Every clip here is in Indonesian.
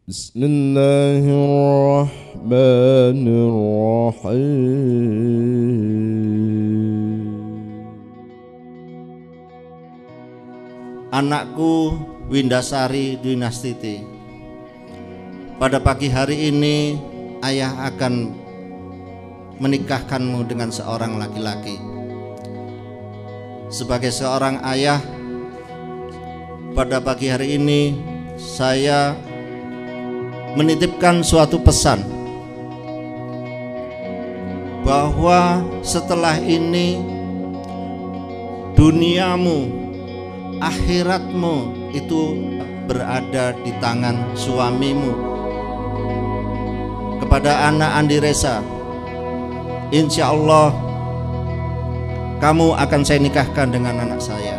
Bismillahirrahmanirrahim. Anakku Windasari Dwi Nastiti, pada pagi hari ini ayah akan menikahkanmu dengan seorang laki-laki. Sebagai seorang ayah, pada pagi hari ini saya menitipkan suatu pesan bahwa setelah ini duniamu, akhiratmu itu berada di tangan suamimu. Kepada anak Andi Reza, insya Allah kamu akan saya nikahkan dengan anak saya.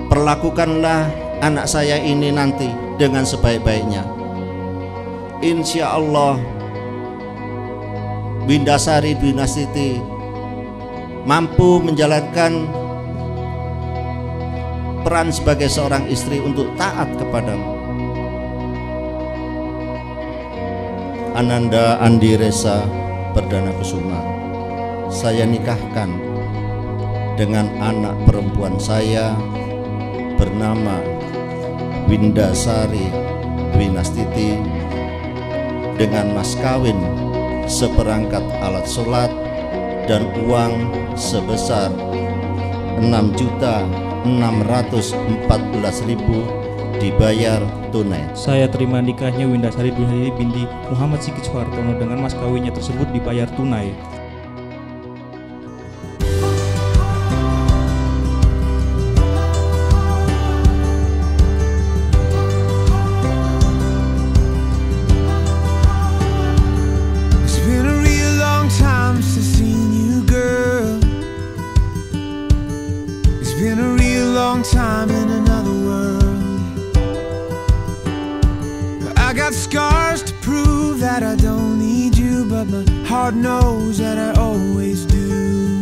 Perlakukanlah anak saya ini nanti dengan sebaik-baiknya. Insya Allah Windasari Dwi Nastiti mampu menjalankan peran sebagai seorang istri untuk taat kepadamu. Ananda Andi Reza Perdana Kusuma, saya nikahkan dengan anak perempuan saya bernama Windasari Dwi Nastiti dengan mas kawin seperangkat alat sholat dan uang sebesar 6.614.000 dibayar tunai. Saya terima nikahnya Windasari Dwi Nastiti binti Muhammad Sigit Soehartono dengan mas kawinnya tersebut dibayar tunai. Time in another world. I got scars to prove that I don't need you, but my heart knows that I always do.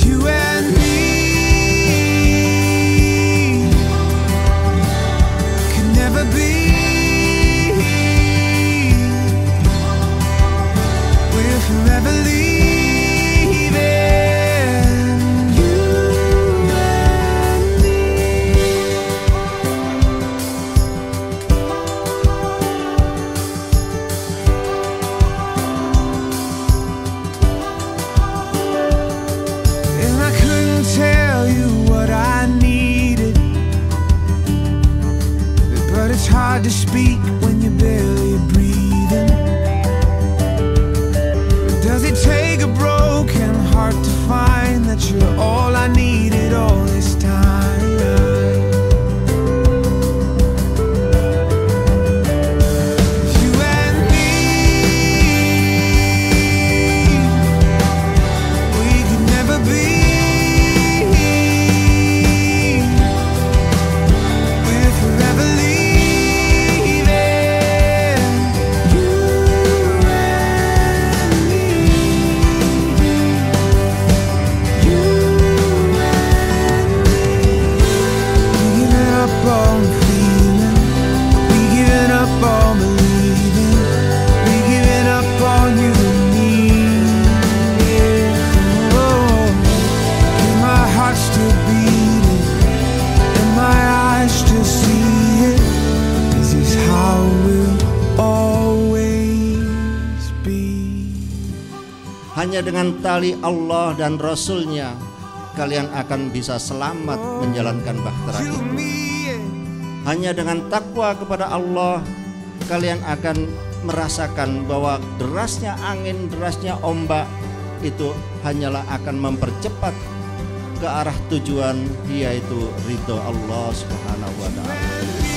You and me can never be. We'll forever leave. It's hard to speak when you're barely breathing. Does it take a broken heart to find that you're all I needed all this time? You and me, we could never be. We're forever leaving. Hanya dengan tali Allah dan Rasulnya kalian akan bisa selamat menjalankan bahtera ini. Hanya dengan takwa kepada Allah kalian akan merasakan bahwa derasnya angin, derasnya ombak itu hanyalah akan mempercepat ke arah tujuan, yaitu ridho Allah Subhanahu wa ta'ala.